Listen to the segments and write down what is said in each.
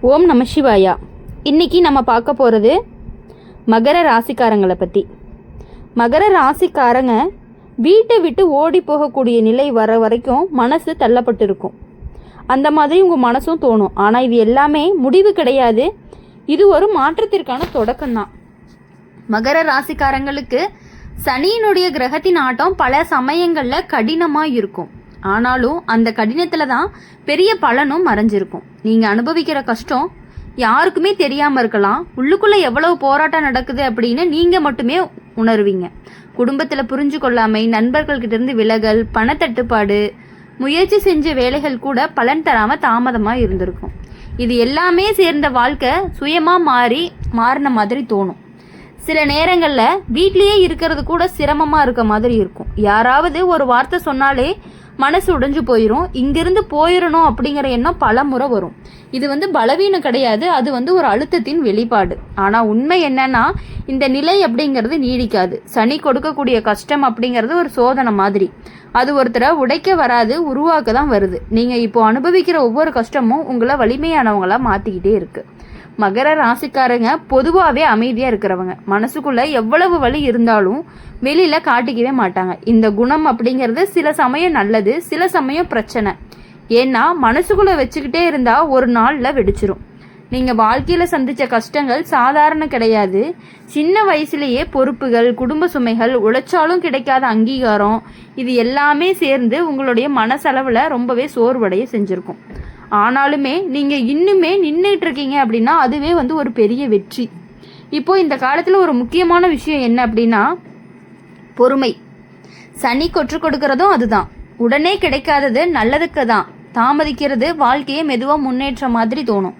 ஓம் நம சிவாயா. இன்றைக்கி நம்ம பார்க்க போகிறது மகர ராசிக்காரங்களை பற்றி. மகர ராசிக்காரங்க வீட்டை விட்டு ஓடி போகக்கூடிய நிலை வர வரைக்கும் மனசு தள்ளப்பட்டிருக்கும். அந்த மாதிரி உங்கள் மனசும் தோணும். ஆனால் இது எல்லாமே முடிவு கிடையாது, இது ஒரு மாற்றத்திற்கான தொடக்கம்தான். மகர ராசிக்காரங்களுக்கு சனியினுடைய கிரகத்தின் ஆட்டம் பல சமயங்களில் கடினமாக இருக்கும். ஆனாலும் அந்த கடினத்தில் தான் பெரிய பலனும் மறைஞ்சிருக்கும். நீங்கள் அனுபவிக்கிற கஷ்டம் யாருக்குமே தெரியாமல் இருக்கலாம். உள்ளுக்குள்ளே எவ்வளவு போராட்டம் நடக்குது அப்படின்னு நீங்கள் மட்டுமே உணர்வீங்க. குடும்பத்தில் புரிஞ்சு கொள்ளாமை, நண்பர்கள்கிட்டேருந்து விலகல், பணத்தட்டுப்பாடு, முயற்சி செஞ்ச வேலைகள் கூட பலன் தராமல் தாமதமாக இருந்திருக்கும். இது எல்லாமே சேர்ந்த வாழ்க்கை சுயமாக மாறின மாதிரி தோணும். சில நேரங்களில் வீட்லேயே இருக்கிறது கூட சிரமமாக இருக்க மாதிரி இருக்கும். யாராவது ஒரு வார்த்தை சொன்னாலே மனசு உடைஞ்சு போயிடும். இங்கிருந்து போயிடணும் அப்படிங்கிற எண்ணம் பல முறை வரும். இது பலவீனம் கிடையாது, அது ஒரு அழுத்தத்தின் வெளிப்பாடு. ஆனால் உண்மை என்னன்னா, இந்த நிலை அப்படிங்கிறது நீடிக்காது. சனி கொடுக்கக்கூடிய கஷ்டம் அப்படிங்கிறது ஒரு சோதனை மாதிரி. அது ஒருத்தரை உடைக்க வராது, உருவாக்க தான் வருது. நீங்கள் இப்போ அனுபவிக்கிற ஒவ்வொரு கஷ்டமும் உங்களை வலிமையானவங்களா மாற்றிக்கிட்டே இருக்கு. மகர ராசிக்காரங்க பொதுவாகவே அமைதியாக இருக்கிறவங்க. மனசுக்குள்ளே எவ்வளவு வலி இருந்தாலும் வெளியில் காட்டிக்கவே மாட்டாங்க. இந்த குணம் அப்படிங்கிறது சில சமயம் நல்லது, சில சமயம் பிரச்சனை. ஏன்னா மனசுக்குள்ளே வச்சுக்கிட்டே இருந்தால் ஒரு நாளில் வெடிச்சிரும். நீங்கள் வாழ்க்கையில் சந்தித்த கஷ்டங்கள் சாதாரண கிடையாது. சின்ன வயசுலேயே பொறுப்புகள், குடும்ப சுமைகள், உழைச்சாலும் கிடைக்காத அங்கீகாரம், இது எல்லாமே சேர்ந்து உங்களுடைய மனசளவில் ரொம்பவே சோர்வடைய செஞ்சுருக்கும். ஆனாலுமே நீங்கள் இன்னுமே நின்றுட்டு இருக்கீங்க அப்படின்னா அதுவே ஒரு பெரிய வெற்றி. இப்போது இந்த காலத்தில் ஒரு முக்கியமான விஷயம் என்ன அப்படின்னா பொறுமை. சனி கொற்று கொடுக்கறதும் அதுதான். உடனே கிடைக்காதது நல்லதுக்கு தான். தாமதிக்கிறது வாழ்க்கையை மெதுவாக முன்னேற்ற மாதிரி தோணும்.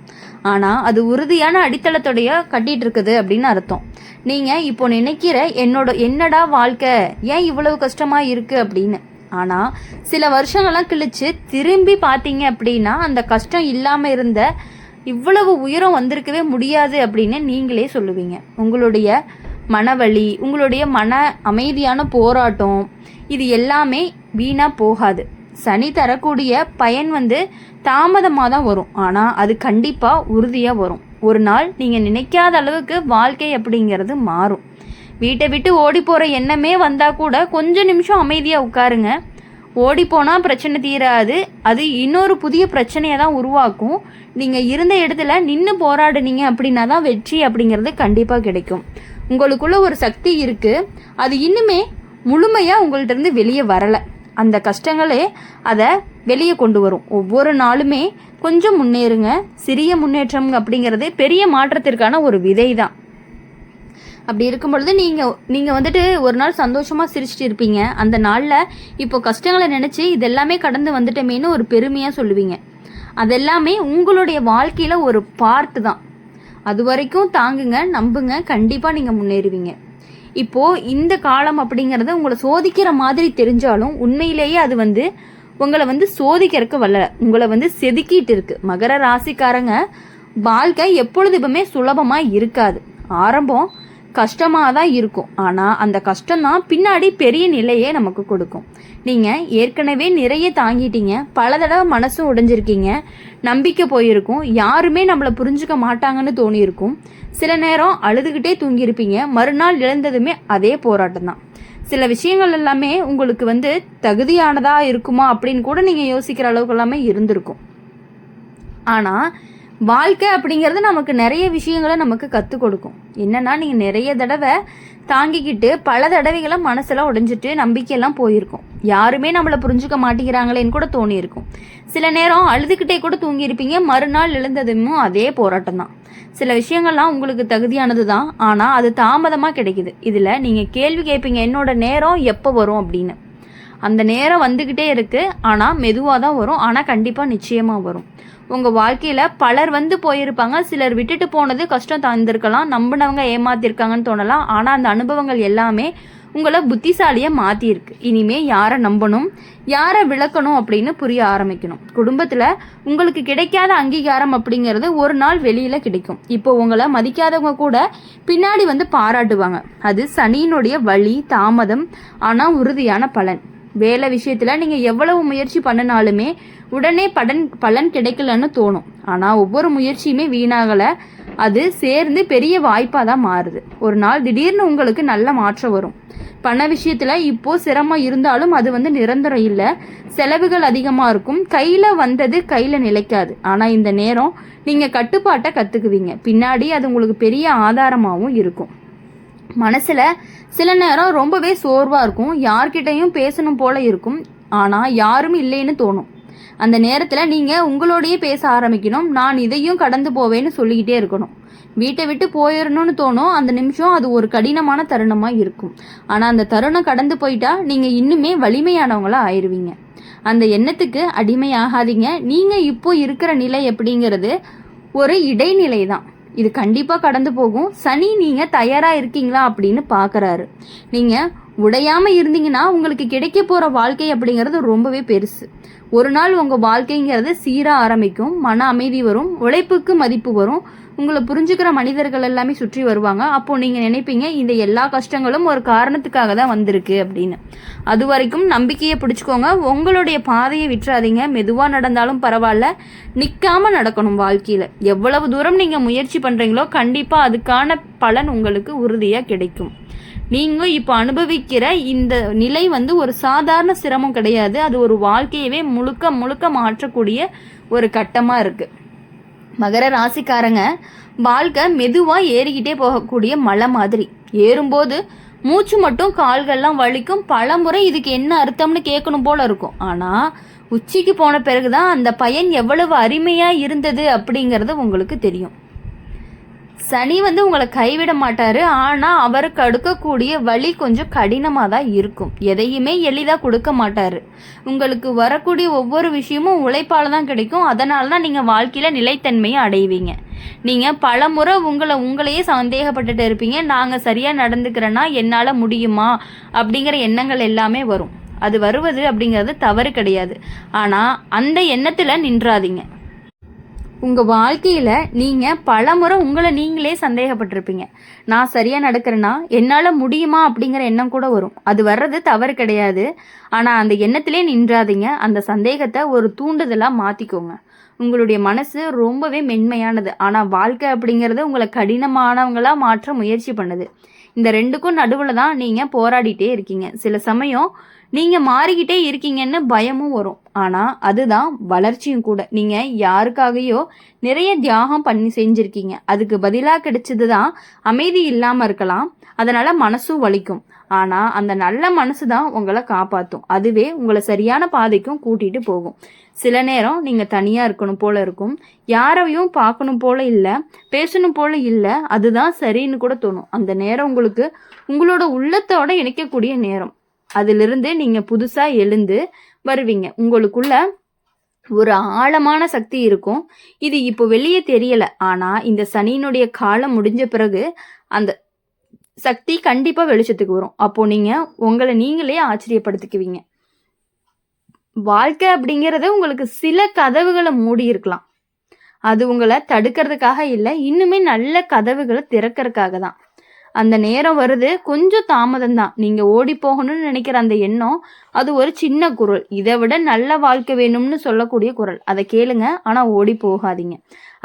ஆனால் அது உறுதியான அடித்தளத்தோடைய கட்டிகிட்டு இருக்குது அப்படின்னு அர்த்தம். நீங்கள் இப்போ நினைக்கிற என்னடா வாழ்க்கை, ஏன் இவ்வளவு கஷ்டமாக இருக்குது அப்படின்னு. ஆனால் சில வருஷங்கள்லாம் கழிச்சு திரும்பி பார்த்தீங்க அப்படின்னா அந்த கஷ்டம் இல்லாமல் இருந்த இவ்வளவு உயரம் வந்திருக்கவே முடியாது அப்படின்னு நீங்களே சொல்லுவீங்க. உங்களுடைய மனவலி, உங்களுடைய மன அமைதியான போராட்டம், இது எல்லாமே வீணாக போகாது. சனி தரக்கூடிய பயன் தாமதமாக தான் வரும், ஆனால் அது கண்டிப்பாக உறுதியாக வரும். ஒரு நாள் நீங்கள் நினைக்காத அளவுக்கு வாழ்க்கை அப்படிங்கிறது மாறும். வீட்டை விட்டு ஓடி போகிற எண்ணமே வந்தால் கூட கொஞ்சம் நிமிஷம் அமைதியாக உட்காருங்க. ஓடி போனால் பிரச்சனை தீராது, அது இன்னொரு புதிய பிரச்சனையை தான் உருவாக்கும். நீங்கள் இருந்த இடத்துல நின்று போராடுனீங்க அப்படின்னா தான் வெற்றி அப்படிங்கிறது கண்டிப்பாக கிடைக்கும். உங்களுக்குள்ள ஒரு சக்தி இருக்குது, அது இன்னுமே முழுமையாக உங்கள்கிட்ட இருந்து வெளியே வரலை. அந்த கஷ்டங்களே அதை வெளியே கொண்டு வரும். ஒவ்வொரு நாளுமே கொஞ்சம் முன்னேறுங்க. சிறிய முன்னேற்றம் அப்படிங்கிறது பெரிய மாற்றத்திற்கான ஒரு விதை தான். அப்படி இருக்கும் பொழுது நீங்கள் ஒரு நாள் சந்தோஷமாக சிரிச்சிட்டு இருப்பீங்க. அந்த நாளில் இப்போ கஷ்டங்களை நினச்சி இதெல்லாமே கடந்து வந்துட்டோமேனு ஒரு பெருமையாக சொல்லுவீங்க. அதெல்லாமே உங்களுடைய வாழ்க்கையில் ஒரு பார்ட்டு தான். அது வரைக்கும் தாங்குங்க, நம்புங்க, கண்டிப்பாக நீங்கள் முன்னேறுவீங்க. இப்போது இந்த காலம் அப்படிங்கிறது உங்களை சோதிக்கிற மாதிரி தெரிஞ்சாலும் உண்மையிலேயே அது உங்களை சோதிக்கிறதுக்கு வரல, உங்களை செதுக்கிட்டு இருக்கு. மகர ராசிக்காரங்க வாழ்க்கை எப்பொழுதுமே சுலபமாக இருக்காது. ஆரம்பம் கஷ்டமாக தான் இருக்கும், ஆனால் அந்த கஷ்டம்தான் பின்னாடி பெரிய நிலையே நமக்கு கொடுக்கும். நீங்கள் ஏற்கனவே நிறைய தாங்கிட்டீங்க, பல தடவை மனசும் உடைஞ்சிருக்கீங்க, நம்பிக்கை போயிருக்கும், யாருமே நம்மளை புரிஞ்சுக்க மாட்டாங்கன்னு தோணியிருக்கும். சில நேரம் அழுதுகிட்டே தூங்கியிருப்பீங்க, மறுநாள் இழந்ததுமே அதே போராட்டம் தான். சில விஷயங்கள் எல்லாமே உங்களுக்கு தகுதியானதாக இருக்குமா அப்படின்னு கூட நீங்கள் யோசிக்கிற அளவுக்கு எல்லாமே இருந்திருக்கும். ஆனால் வாழ்க்கை அப்படிங்கிறது நமக்கு நிறைய விஷயங்களை நமக்கு கற்றுக் கொடுக்கும். என்னென்னா, நீங்கள் நிறைய தடவை தாங்கிக்கிட்டு பல தடவைகளை மனசெல்லாம் உடைஞ்சிட்டு நம்பிக்கையெல்லாம் போயிருக்கும். யாருமே நம்மளை புரிஞ்சுக்க மாட்டேங்கிறாங்களேன்னு கூட தோணியிருக்கும். சில நேரம் அழுதுகிட்டே கூட தூங்கியிருப்பீங்க, மறுநாள் எழுந்ததுமே அதே போராட்டம் தான். சில விஷயங்கள்லாம் உங்களுக்கு தகுதியானது தான், ஆனால் அது தாமதமாக கிடைக்குது. இதில் நீங்கள் கேள்வி கேட்பீங்க, என்னோட நேரம் எப்போ வரும் அப்படின்னு. அந்த நேரம் வந்துக்கிட்டே இருக்குது, ஆனால் மெதுவாக தான் வரும், ஆனால் கண்டிப்பாக நிச்சயமாக வரும். உங்கள் வாழ்க்கையில் பலர் போயிருப்பாங்க, சிலர் விட்டுட்டு போனது கஷ்டம் தந்திருக்கலாம், நம்பினவங்க ஏமாத்திருக்காங்கன்னு தோணலாம். ஆனால் அந்த அனுபவங்கள் எல்லாமே உங்களை புத்திசாலியாக மாற்றிருக்கு. இனிமேல் யாரை நம்பணும், யாரை விளக்கணும் அப்படின்னு புரிய ஆரம்பிக்கணும். குடும்பத்தில் உங்களுக்கு கிடைக்காத அங்கீகாரம் அப்படிங்கிறது ஒரு நாள் வெளியில் கிடைக்கும். இப்போ உங்களை மதிக்காதவங்க கூட பின்னாடி பாராட்டுவாங்க. அது சனியினுடைய வழி, தாமதம், ஆனால் உறுதியான பலன். வேலை விஷயத்தில் நீங்கள் எவ்வளவு முயற்சி பண்ணினாலுமே உடனே பலன் கிடைக்கலன்னு தோணும். ஆனால் ஒவ்வொரு முயற்சியுமே வீணாகலை, அது சேர்ந்து பெரிய வாய்ப்பாக தான் மாறுது. ஒரு நாள் திடீர்னு உங்களுக்கு நல்ல மாற்றம் வரும். பண விஷயத்தில் இப்போது சிரமம் இருந்தாலும் அது நிரந்தரம் இல்லை, செலவுகள் அதிகமாக இருக்கும். கையில் வந்தது கையில் நிலைக்காது. ஆனால் இந்த நேரம் நீங்கள் கட்டுப்பாட்டை கற்றுக்குவீங்க. பின்னாடி அது உங்களுக்கு பெரிய ஆதாரமாகவும் இருக்கும். மனசில் சில நேரம் ரொம்பவே சோர்வாக இருக்கும், யார்கிட்டையும் பேசணும் போல இருக்கும், ஆனால் யாரும் இல்லைன்னு தோணும். அந்த நேரத்தில் நீங்கள் உங்களோடையே பேச ஆரம்பிக்கணும். நான் இதையும் கடந்து போவேன்னு சொல்லிக்கிட்டே இருக்கணும். வீட்டை விட்டு போயிடணும்னு தோணும். அந்த நிமிஷம் அது ஒரு கடினமான தருணமாக இருக்கும். ஆனால் அந்த தருணம் கடந்து போயிட்டா நீங்கள் இன்னுமே வலிமையானவங்களாக ஆயிடுவீங்க. அந்த எண்ணத்துக்கு அடிமையாகாதீங்க. நீங்கள் இப்போ இருக்கிற நிலை எப்படிங்கிறது ஒரு இடைநிலை தான். இது கண்டிப்பாக கடந்து போகும். சனி நீங்கள் தயாராக இருக்கீங்களா அப்படின்னு பார்க்குறாரு. நீங்கள் உடையாமல் இருந்தீங்கன்னா உங்களுக்கு கிடைக்க போகிற வாழ்க்கை அப்படிங்கிறது ரொம்பவே பெருசு. ஒரு நாள் உங்கள் வாழ்க்கைங்கிறது சீராக ஆரம்பிக்கும், மன அமைதி வரும், உழைப்புக்கு மதிப்பு வரும், உங்களை புரிஞ்சுக்கிற மனிதர்கள் எல்லாமே சுற்றி வருவாங்க. அப்போது நீங்கள் நினைப்பீங்க இந்த எல்லா கஷ்டங்களும் ஒரு காரணத்துக்காக தான் வந்திருக்கு அப்படின்னு. அது வரைக்கும் நம்பிக்கையை பிடிச்சிக்கோங்க. உங்களுடைய பாதையை விட்டுறாதீங்க. மெதுவாக நடந்தாலும் பரவாயில்ல, நிற்காம நடக்கணும். வாழ்க்கையில் எவ்வளவு தூரம் நீங்கள் முயற்சி பண்ணுறீங்களோ கண்டிப்பாக அதுக்கான பலன் உங்களுக்கு உறுதியாக கிடைக்கும். நீங்கள் இப்போ அனுபவிக்கிற இந்த நிலை ஒரு சாதாரண சிரமம் கிடையாது. அது ஒரு வாழ்க்கையவே முழுக்க முழுக்க மாற்றக்கூடிய ஒரு கட்டமாக இருக்குது. மகர ராசிக்காரங்க வாழ்க்கை மெதுவாக ஏறிக்கிட்டே போகக்கூடிய மலை மாதிரி. ஏறும்போது மூச்சு மட்டும் கால்கள்லாம் வலிக்கும். பல முறை இதுக்கு என்ன அர்த்தம்னு கேட்கணும் போல இருக்கும். ஆனால் உச்சிக்கு போன பிறகுதான் அந்த பயன் எவ்வளவு அருமையாக இருந்தது அப்படிங்கிறது உங்களுக்கு தெரியும். சனி உங்களை கைவிட மாட்டாரு, ஆனால் அவருக்கு அடுக்கக்கூடிய வழி கொஞ்சம் கடினமாக தான் இருக்கும். எதையுமே எளிதாக கொடுக்க மாட்டாரு. உங்களுக்கு வரக்கூடிய ஒவ்வொரு விஷயமும் உழைப்பால் தான் கிடைக்கும். அதனால தான் நீங்கள் வாழ்க்கையில் நிலைத்தன்மையை அடைவீங்க. நீங்கள் பல முறை உங்களையே சந்தேகப்பட்டுட்டு இருப்பீங்க. நாங்கள் சரியாக நடந்துக்கிறேன்னா என்னால் முடியுமா அப்படிங்கிற எண்ணங்கள் எல்லாமே வரும். அது வருவது அப்படிங்கிறது தவறு கிடையாது. ஆனால் அந்த எண்ணத்தில் நின்றாதீங்க. உங்கள் வாழ்க்கையில் நீங்கள் பல முறை உங்களை நீங்களே சந்தேகப்பட்டிருப்பீங்க. நான் சரியாக நடக்கிறேன்னா என்னால் முடியுமா அப்படிங்கிற எண்ணம் கூட வரும். அது வர்றது தவறு கிடையாது. ஆனால் அந்த எண்ணத்திலே நின்றாதீங்க. அந்த சந்தேகத்தை ஒரு தூண்டுதலாக மாற்றிக்கோங்க. உங்களுடைய மனசு ரொம்பவே மென்மையானது. ஆனால் வாழ்க்கை அப்படிங்கிறது உங்களை கடினமானவங்களாக மாற்ற முயற்சி பண்ணுது. இந்த ரெண்டுக்கும் நடுவில் தான் நீங்கள் போராடிட்டே இருக்கீங்க. சில சமயம் நீங்கள் மாறிக்கிட்டே இருக்கீங்கன்னு பயமும் வரும். ஆனால் அதுதான் வளர்ச்சியும் கூட. நீங்கள் யாருக்காகையோ நிறைய தியாகம் பண்ணி செஞ்சுருக்கீங்க. அதுக்கு பதிலாக கிடைச்சது தான் அமைதி இல்லாமல் இருக்கலாம். அதனால் மனசும் வலிக்கும். ஆனால் அந்த நல்ல மனசு தான் உங்களை காப்பாற்றும். அதுவே உங்களை சரியான பாதைக்கும் கூட்டிகிட்டு போகும். சில நேரம் நீங்கள் தனியாக இருக்கணும் போல இருக்கும். யாரையும் பார்க்கணும் போல இல்லை, பேசணும் போல இல்லை. அதுதான் சரின்னு கூட தோணும். அந்த நேரம் உங்களுக்கு உங்களோட உள்ளத்தோட இணைக்கக்கூடிய நேரம். அதிலிருந்து நீங்கள் புதுசாக எழுந்து வருவீங்க. உங்களுக்குள்ள ஒரு ஆழமான சக்தி இருக்கும். இது இப்போ வெளியே தெரியலை. ஆனால் இந்த சனியினுடைய காலம் முடிஞ்ச பிறகு அந்த சக்தி கண்டிப்பாக வெளிச்சத்துக்கு வரும். அப்போது நீங்கள் உங்களை நீங்களே ஆச்சரியப்படுத்திக்குவீங்க. வாழ்க்கை அப்படிங்கிறது உங்களுக்கு சில கதவுகளை மூடி இருக்கலாம். அது உங்களை தடுக்கிறதுக்காக இல்லை, இன்னுமே நல்ல கதவுகளை திறக்கிறதுக்காக தான். அந்த நேரம் வருது, கொஞ்சம் தாமதம் தான். நீங்கள் ஓடி போகணும்னு நினைக்கிற அந்த எண்ணம் அது ஒரு சின்ன குரல். இதை விட நல்ல வாழ்க்கை வேணும்னு சொல்லக்கூடிய குரல். அதை கேளுங்க, ஆனால் ஓடி போகாதீங்க.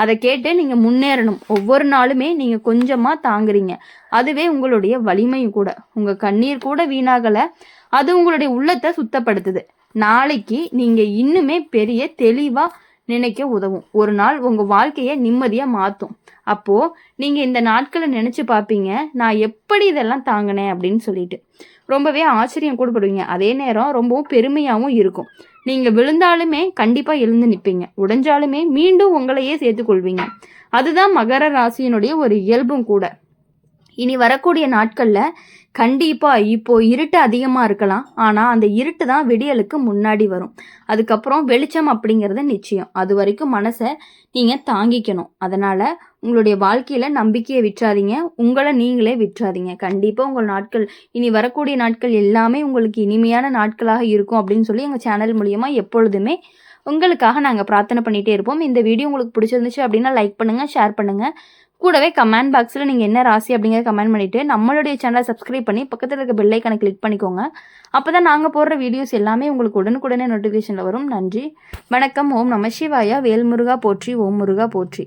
அதை கேட்டு நீங்கள் முன்னேறணும். ஒவ்வொரு நாளுமே நீங்கள் கொஞ்சமாக தாங்குறீங்க. அதுவே உங்களுடைய வலிமையும் கூட. உங்கள் கண்ணீர் கூட வீணாகலை, அது உங்களுடைய உள்ளத்தை சுத்தப்படுத்துது. நாளைக்கு நீங்கள் இன்னுமே பெரிய தெளிவாக நினைக்க உதவும். ஒரு நாள் உங்கள் வாழ்க்கையை நிம்மதியாக மாற்றும். அப்போது நீங்கள் இந்த நாட்களை நினச்சி பார்ப்பீங்க, நான் எப்படி இதெல்லாம் தாங்கினேன் அப்படின்னு சொல்லிட்டு ரொம்பவே ஆச்சரியம் கூட படுவீங்க. அதே நேரம் ரொம்பவும் பெருமையாகவும் இருக்கும். நீங்கள் விழுந்தாலுமே கண்டிப்பாக எழுந்து நிற்பீங்க, உடைஞ்சாலுமே மீண்டும் உங்களையே சேர்த்துக்கொள்வீங்க. அதுதான் மகர ராசியினுடைய ஒரு இயல்பும் கூட. இனி வரக்கூடிய நாட்களில் கண்டிப்பாக இப்போ இருட்டு அதிகமாக இருக்கலாம், ஆனால் அந்த இருட்டு தான் விடியலுக்கு முன்னாடி வரும். அதுக்கப்புறம் வெளிச்சம் அப்படிங்கிறது நிச்சயம். அது வரைக்கும் மனசை நீங்கள் தாங்கிக்கணும். அதனால் உங்களுடைய வாழ்க்கையில் நம்பிக்கையை விட்டுறாதீங்க, உங்களை நீங்களே விட்டுறாதீங்க. கண்டிப்பாக உங்கள் நாட்கள், இனி வரக்கூடிய நாட்கள் எல்லாமே உங்களுக்கு இனிமையான நாட்களாக இருக்கும் அப்படின்னு சொல்லி எங்கள் சேனல் மூலியமாக எப்பொழுதுமே உங்களுக்காக நாங்கள் பிரார்த்தனை பண்ணிகிட்டே இருப்போம். இந்த வீடியோ உங்களுக்கு பிடிச்சிருந்துச்சு அப்படின்னா லைக் பண்ணுங்கள், ஷேர் பண்ணுங்கள். கூடவே கமெண்ட் பாக்ஸில் நீங்கள் என்ன ராசி அப்படிங்கிறத கமெண்ட் பண்ணிவிட்டு நம்மளுடைய சேனலை சப்ஸ்கிரைப் பண்ணி பக்கத்தில் இருக்க பெல் ஐக்கானை கிளிக் பண்ணிக்கோங்க. அப்போ தான் நாங்கள் போடுற வீடியோஸ் எல்லாமே உங்களுக்கு உடனுக்குடனே நோட்டிஃபிகேஷனில் வரும். நன்றி, வணக்கம். ஓம் நம சிவாயா. வேல்முருகா போற்றி, ஓம் முருகா போற்றி.